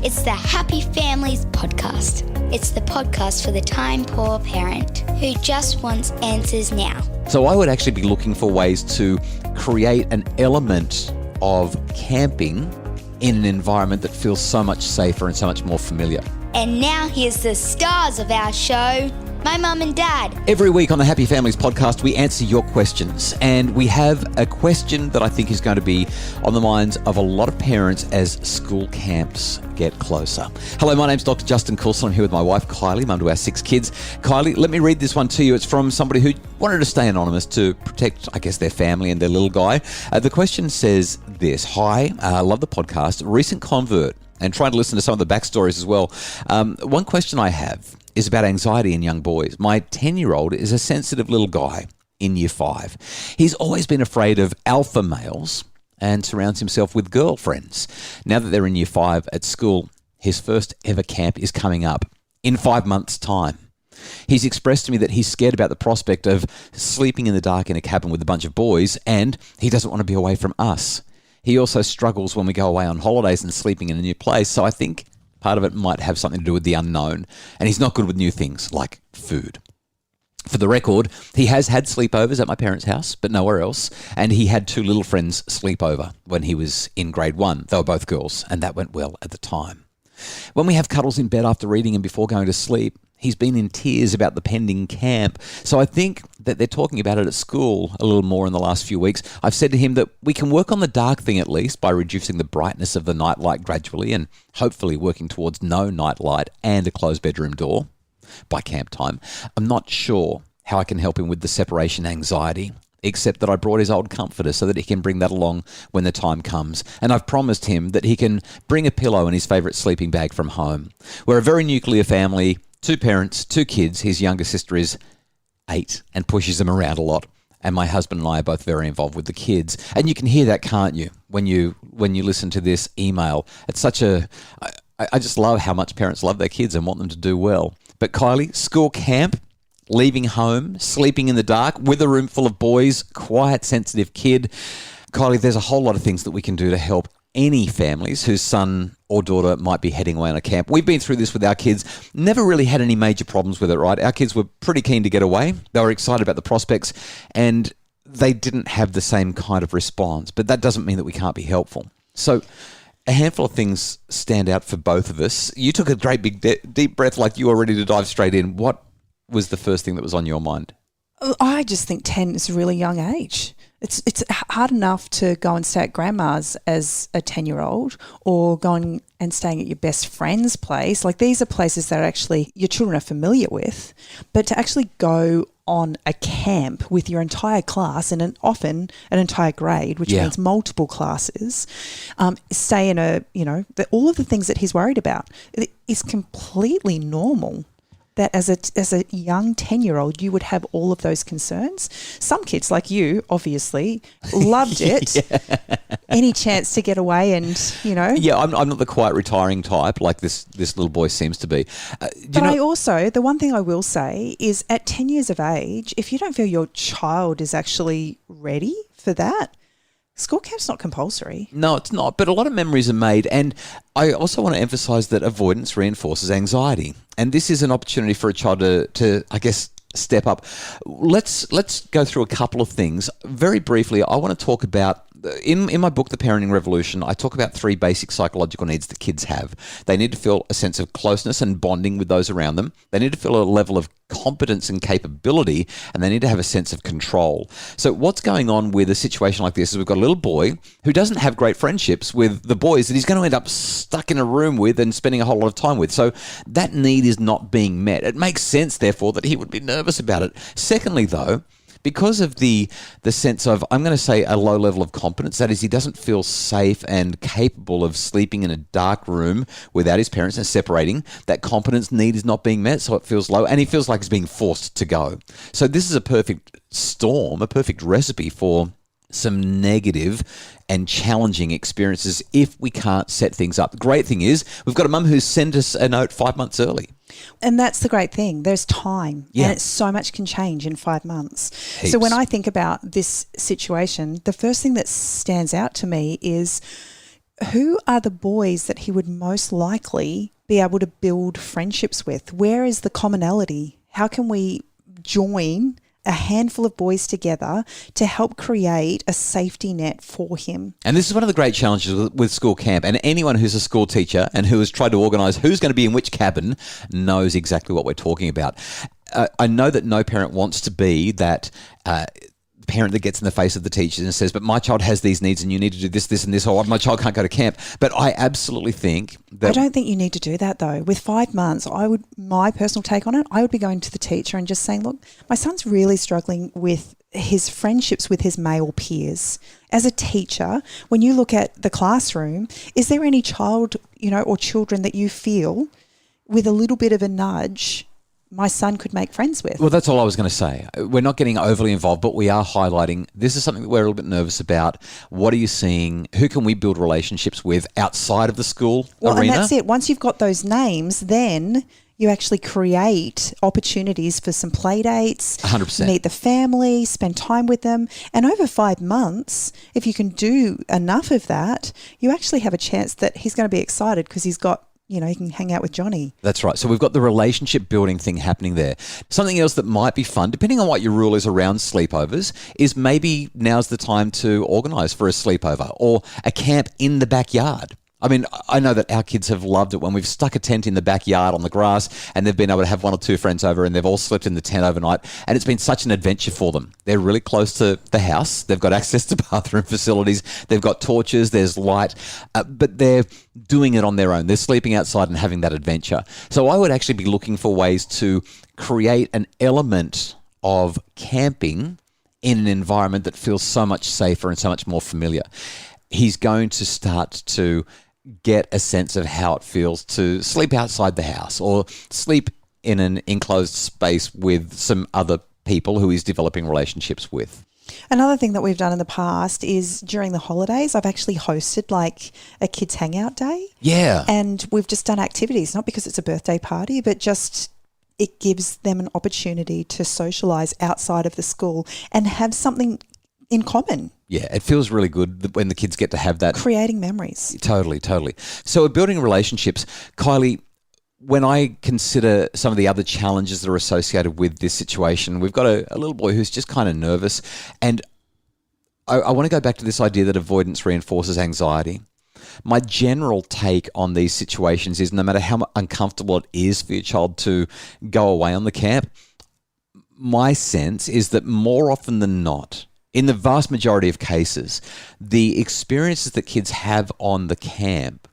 It's the Happy Families podcast. It's the podcast for the time-poor parent who just wants answers now. So I would actually be looking for ways to create an element of camping in an environment that feels so much safer and so much more familiar. And now here's the stars of our show, my mum and dad. Every week on the Happy Families podcast, we answer your questions. And we have a question that I think is going to be on the minds of a lot of parents as school camps get closer. Hello, my name's Dr. Justin Coulson. I'm here with my wife, Kylie, mum to our 6 kids. Kylie, let me read this one to you. It's from somebody who wanted to stay anonymous to protect, I guess, their family and their little guy. The question says this. Hi, love the podcast. Recent convert and trying to listen to some of the backstories as well. One question I have is about anxiety in young boys. My 10-year-old is a sensitive little guy in year 5. He's always been afraid of alpha males and surrounds himself with girlfriends. Now that they're in year 5 at school, his first ever camp is coming up in 5 months' time. He's expressed to me that he's scared about the prospect of sleeping in the dark in a cabin with a bunch of boys, and he doesn't want to be away from us. He also struggles when we go away on holidays and sleeping in a new place, so I think part of it might have something to do with the unknown, and he's not good with new things like food. For the record, he has had sleepovers at my parents' house, but nowhere else, and he had 2 little friends sleep over when he was in grade 1. They were both girls, and that went well at the time. When we have cuddles in bed after reading and before going to sleep, he's been in tears about the pending camp. So I think that they're talking about it at school a little more in the last few weeks. I've said to him that we can work on the dark thing at least by reducing the brightness of the nightlight gradually and hopefully working towards no nightlight and a closed bedroom door by camp time. I'm not sure how I can help him with the separation anxiety, except that I brought his old comforter so that he can bring that along when the time comes. And I've promised him that he can bring a pillow and his favourite sleeping bag from home. We're a very nuclear family. 2 parents, 2 kids. His younger sister is 8 and pushes them around a lot. And my husband and I are both very involved with the kids. And you can hear that, can't you, when you listen to this email? It's such a... I just love how much parents love their kids and want them to do well. But Kylie, school camp, leaving home, sleeping in the dark with a room full of boys, quiet, sensitive kid. Kylie, there's a whole lot of things that we can do to help any families whose son or daughter might be heading away on a camp. We've been through this with our kids, never really had any major problems with it, right? Our kids were pretty keen to get away. They were excited about the prospects and they didn't have the same kind of response, but that doesn't mean that we can't be helpful. So a handful of things stand out for both of us. You took a great big deep breath like you were ready to dive straight in. What was the first thing that was on your mind? I just think 10 is a really young age. It's hard enough to go and stay at grandma's as a 10-year-old or going and staying at your best friend's place. Like, these are places that actually your children are familiar with. But to actually go on a camp with your entire class and often an entire grade, which means multiple classes, stay in all of the things that he's worried about is completely normal. That as a young 10-year-old, you would have all of those concerns. Some kids, like you, obviously, loved it. Any chance to get away and, Yeah, I'm not the quiet retiring type like this little boy seems to be. The one thing I will say is at 10 years of age, if you don't feel your child is actually ready for that, school camp's not compulsory. No, it's not, but a lot of memories are made. And I also want to emphasise that avoidance reinforces anxiety. And this is an opportunity for a child to I guess, step up. Let's go through a couple of things. Very briefly, I want to talk about, in my book, The Parenting Revolution, I talk about 3 basic psychological needs that kids have. They need to feel a sense of closeness and bonding with those around them. They need to feel a level of competence and capability, and they need to have a sense of control. So what's going on with a situation like this is we've got a little boy who doesn't have great friendships with the boys that he's going to end up stuck in a room with and spending a whole lot of time with. So that need is not being met. It makes sense, therefore, that he would be nervous about it. Secondly, though, because of the sense of, I'm going to say, a low level of competence, that is, he doesn't feel safe and capable of sleeping in a dark room without his parents and separating, that competence need is not being met, so it feels low, and he feels like he's being forced to go. So this is a perfect storm, a perfect recipe for some negative and challenging experiences if we can't set things up. The great thing is we've got a mum who's sent us a note 5 months early. And that's the great thing. There's time. Yeah. And so much can change in 5 months. Heaps. So when I think about this situation, the first thing that stands out to me is who are the boys that he would most likely be able to build friendships with? Where is the commonality? How can we join a handful of boys together to help create a safety net for him? And this is one of the great challenges with school camp, and anyone who's a school teacher and who has tried to organise who's going to be in which cabin knows exactly what we're talking about. I know that no parent wants to be that parent that gets in the face of the teachers and says, but my child has these needs and you need to do this, this and this, or my child can't go to camp. But I absolutely think that... I don't think you need to do that though. With 5 months, my personal take on it, I would be going to the teacher and just saying, look, my son's really struggling with his friendships with his male peers. As a teacher, when you look at the classroom, is there any child, or children that you feel with a little bit of a nudge my son could make friends with? Well, that's all I was going to say. We're not getting overly involved, but we are highlighting this is something that we're a little bit nervous about. What are you seeing? Who can we build relationships with outside of the school arena? And that's it. Once you've got those names, then you actually create opportunities for some play dates, 100%. Meet the family, spend time with them. And over 5 months, if you can do enough of that, you actually have a chance that he's going to be excited because he's got, he can hang out with Johnny. That's right. So we've got the relationship building thing happening there. Something else that might be fun, depending on what your rule is around sleepovers, is maybe now's the time to organise for a sleepover or a camp in the backyard. I mean, I know that our kids have loved it when we've stuck a tent in the backyard on the grass and they've been able to have 1 or 2 friends over and they've all slept in the tent overnight, and it's been such an adventure for them. They're really close to the house. They've got access to bathroom facilities. They've got torches. There's light, but they're doing it on their own. They're sleeping outside and having that adventure. So I would actually be looking for ways to create an element of camping in an environment that feels so much safer and so much more familiar. He's going to start to get a sense of how it feels to sleep outside the house or sleep in an enclosed space with some other people who he's developing relationships with. Another thing that we've done in the past is during the holidays, I've actually hosted like a kids hangout day. Yeah. And we've just done activities, not because it's a birthday party, but just it gives them an opportunity to socialise outside of the school and have something in common. Yeah, it feels really good when the kids get to have that. Creating memories. Totally. So we're building relationships. Kylie, when I consider some of the other challenges that are associated with this situation, we've got a little boy who's just kind of nervous. And I want to go back to this idea that avoidance reinforces anxiety. My general take on these situations is no matter how uncomfortable it is for your child to go away on the camp, my sense is that more often than not, in the vast majority of cases, the experiences that kids have on the camp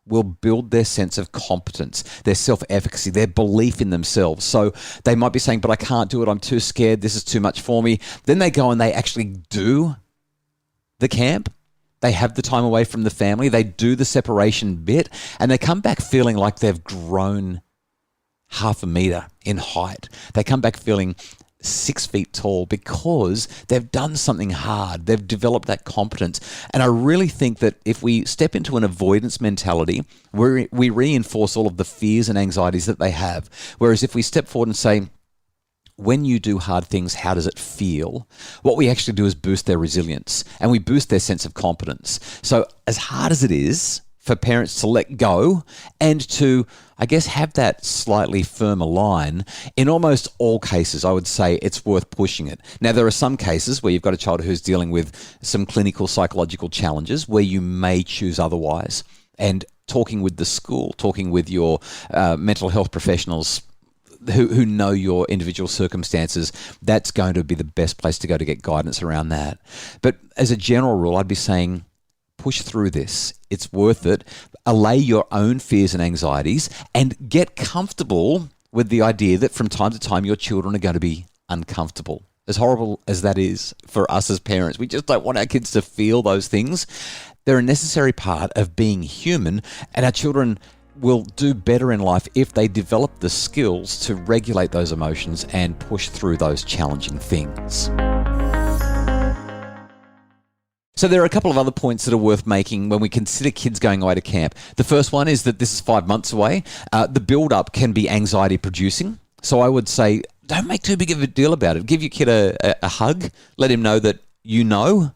will build their sense of competence, their self-efficacy, their belief in themselves. So they might be saying, but I can't do it, I'm too scared, this is too much for me. Then they go and they actually do the camp. They have the time away from the family, they do the separation bit, and they come back feeling like they've grown 0.5 meter in height. They come back feeling 6 feet tall because they've done something hard. They've developed that competence. And I really think that if we step into an avoidance mentality, we reinforce all of the fears and anxieties that they have. Whereas if we step forward and say, when you do hard things, how does it feel? What we actually do is boost their resilience and we boost their sense of competence. So as hard as it is for parents to let go and to, I guess, have that slightly firmer line, in almost all cases, I would say it's worth pushing it. Now, there are some cases where you've got a child who's dealing with some clinical psychological challenges where you may choose otherwise. And talking with the school, talking with your mental health professionals who know your individual circumstances, that's going to be the best place to go to get guidance around that. But as a general rule, I'd be saying, push through this. It's worth it. Allay your own fears and anxieties and get comfortable with the idea that from time to time your children are going to be uncomfortable. As horrible as that is for us as parents, we just don't want our kids to feel those things. They're a necessary part of being human, and our children will do better in life if they develop the skills to regulate those emotions and push through those challenging things. So there are a couple of other points that are worth making when we consider kids going away to camp. The first one is that this is 5 months away. The build-up can be anxiety-producing. So I would say, don't make too big of a deal about it. Give your kid a hug. Let him know that you know.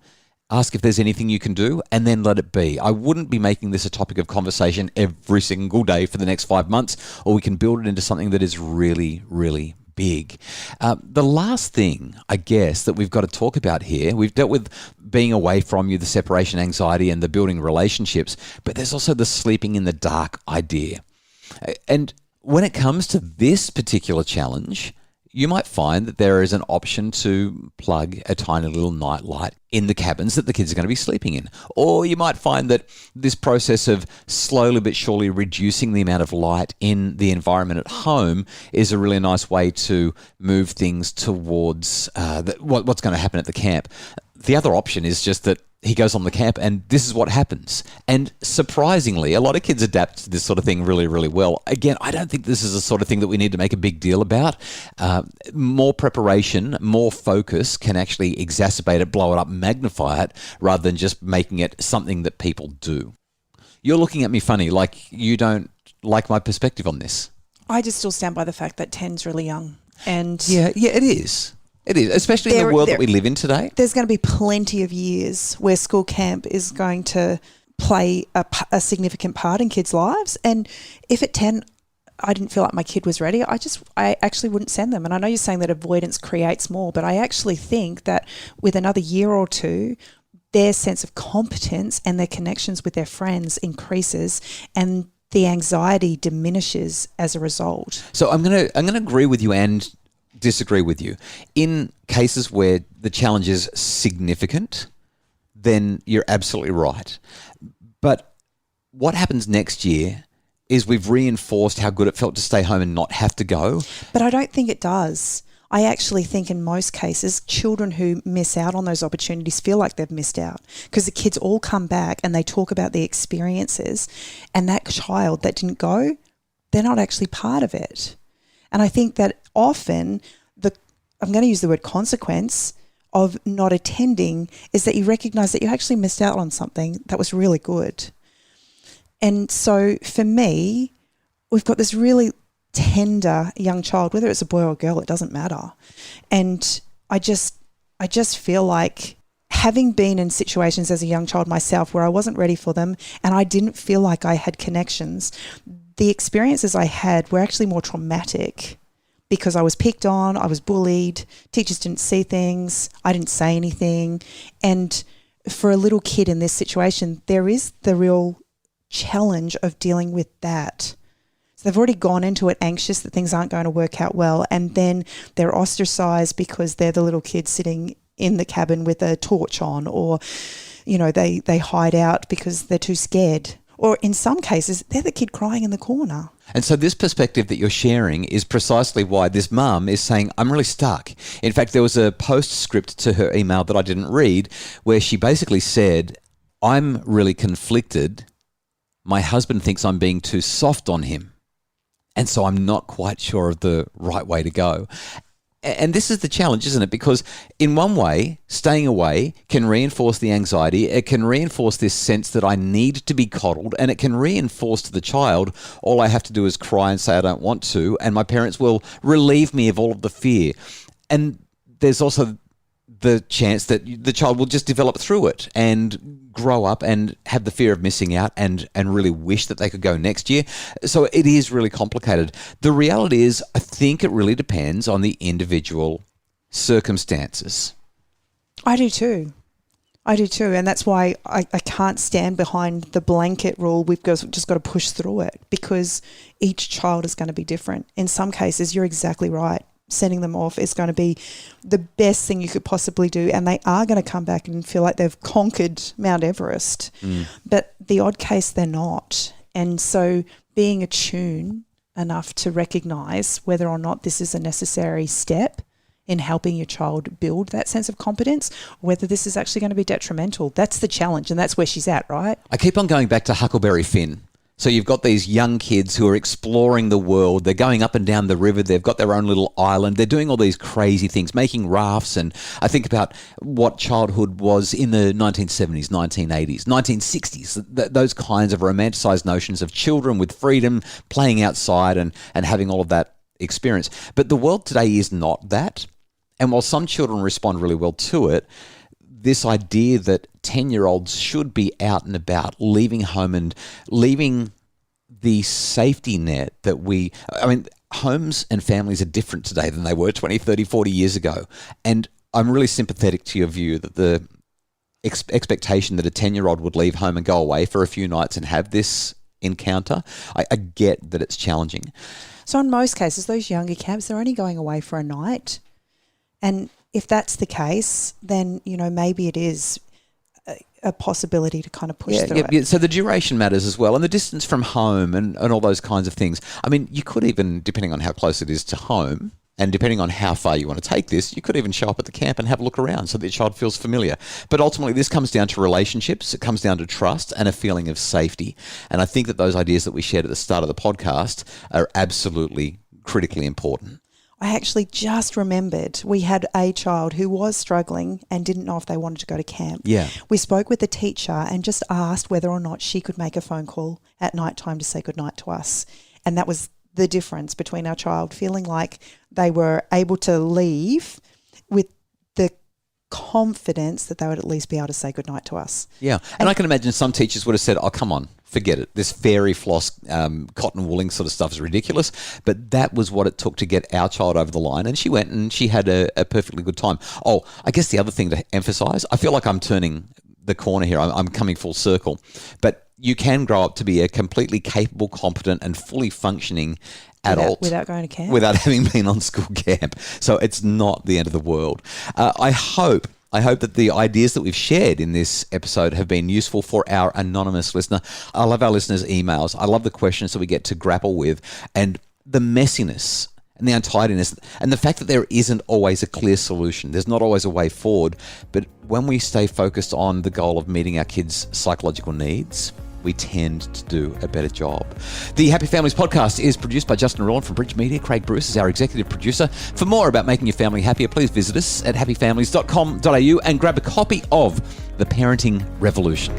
ask if there's anything you can do, and then let it be. I wouldn't be making this a topic of conversation every single day for the next 5 months, or we can build it into something that is really, really big. The last thing, I guess, that we've got to talk about here, we've dealt with being away from you, the separation anxiety and the building relationships, but there's also the sleeping in the dark idea. And when it comes to this particular challenge, you might find that there is an option to plug a tiny little night light in the cabins that the kids are going to be sleeping in. Or you might find that this process of slowly but surely reducing the amount of light in the environment at home is a really nice way to move things towards what's going to happen at the camp. The other option is just that he goes on the camp and this is what happens. And surprisingly, a lot of kids adapt to this sort of thing really, really well. Again, I don't think this is the sort of thing that we need to make a big deal about. More preparation, more focus can actually exacerbate it, blow it up, magnify it, rather than just making it something that people do. You're looking at me funny, like you don't like my perspective on this. I just still stand by the fact that 10's really young. And Yeah, it is. It is, especially in the world that we live in today. There's going to be plenty of years where school camp is going to play a significant part in kids' lives. And if at 10 I didn't feel like my kid was ready, I actually wouldn't send them. And I know you're saying that avoidance creates more, but I actually think that with another year or two, their sense of competence and their connections with their friends increases, and the anxiety diminishes as a result. So I'm gonna agree with you and disagree with you. In cases where the challenge is significant, then you're absolutely right. But what happens next year is we've reinforced how good it felt to stay home and not have to go. But I don't think it does. I actually think in most cases, children who miss out on those opportunities feel like they've missed out, because the kids all come back and they talk about the experiences, and that child that didn't go, they're not actually part of it. And I think that often I'm going to use the word consequence of not attending is that you recognise that you actually missed out on something that was really good. And so for me, we've got this really tender young child, whether it's a boy or a girl, it doesn't matter. And I just feel like, having been in situations as a young child myself where I wasn't ready for them and I didn't feel like I had connections, the experiences I had were actually more traumatic because I was picked on, I was bullied, teachers didn't see things, I didn't say anything. And for a little kid in this situation, there is the real challenge of dealing with that. So they've already gone into it anxious that things aren't going to work out well, and then they're ostracized because they're the little kid sitting in the cabin with a torch on, or, you know, they hide out because they're too scared. Or in some cases, they're the kid crying in the corner. And so this perspective that you're sharing is precisely why this mum is saying, I'm really stuck. In fact, there was a postscript to her email that I didn't read where she basically said, I'm really conflicted. My husband thinks I'm being too soft on him. And so I'm not quite sure of the right way to go. And this is the challenge, isn't it? Because in one way, staying away can reinforce the anxiety. It can reinforce this sense that I need to be coddled, and it can reinforce to the child, all I have to do is cry and say I don't want to, and my parents will relieve me of all of the fear. And there's also the chance that the child will just develop through it and grow up and have the fear of missing out and really wish that they could go next year. So it is really complicated. The reality is, I think it really depends on the individual circumstances. I do too. And that's why I can't stand behind the blanket rule. We've just got to push through it, because each child is going to be different. In some cases, you're exactly right. Sending them off is going to be the best thing you could possibly do, and they are going to come back and feel like they've conquered Mount Everest. But the odd case, they're not. And so being attuned enough to recognise whether or not this is a necessary step in helping your child build that sense of competence, whether this is actually going to be detrimental, that's the challenge, and that's where she's at, right? I keep on going back to Huckleberry Finn. So you've got these young kids who are exploring the world. They're going up and down the river. They've got their own little island. They're doing all these crazy things, making rafts. And I think about what childhood was in the 1970s, 1980s, 1960s, those kinds of romanticized notions of children with freedom, playing outside and having all of that experience. But the world today is not that. And while some children respond really well to it, this idea that 10-year-olds should be out and about, leaving home and leaving the safety net that homes and families are different today than they were 20, 30, 40 years ago. And I'm really sympathetic to your view that the expectation that a 10-year-old would leave home and go away for a few nights and have this encounter. I get that it's challenging. So in most cases, those younger camps, they're only going away for a night. And if that's the case, then, maybe it is a possibility to kind of push through it. Yeah. So the duration matters as well, and the distance from home and all those kinds of things. I mean, you could even, depending on how close it is to home, and depending on how far you want to take this, you could even show up at the camp and have a look around so that your child feels familiar. But ultimately, this comes down to relationships. It comes down to trust and a feeling of safety. And I think that those ideas that we shared at the start of the podcast are absolutely critically important. I actually just remembered we had a child who was struggling and didn't know if they wanted to go to camp. Yeah. We spoke with the teacher and just asked whether or not she could make a phone call at night time to say goodnight to us. And that was the difference between our child feeling like they were able to leave with the confidence that they would at least be able to say goodnight to us. Yeah. And I can imagine some teachers would have said, oh, come on, forget it. This fairy floss, cotton wooling sort of stuff is ridiculous. But that was what it took to get our child over the line. And she went and she had a perfectly good time. Oh, I guess the other thing to emphasize, I feel like I'm turning the corner here. I'm coming full circle. But you can grow up to be a completely capable, competent and fully functioning adult. Without going to camp? Without having been on school camp. So it's not the end of the world. I hope that the ideas that we've shared in this episode have been useful for our anonymous listener. I love our listeners' emails. I love the questions that we get to grapple with and the messiness and the untidiness and the fact that there isn't always a clear solution. There's not always a way forward. But when we stay focused on the goal of meeting our kids' psychological needs, we tend to do a better job. The Happy Families podcast is produced by Justin and Roland from Bridge Media. Craig Bruce is our executive producer. For more about making your family happier, please visit us at happyfamilies.com.au and grab a copy of The Parenting Revolution.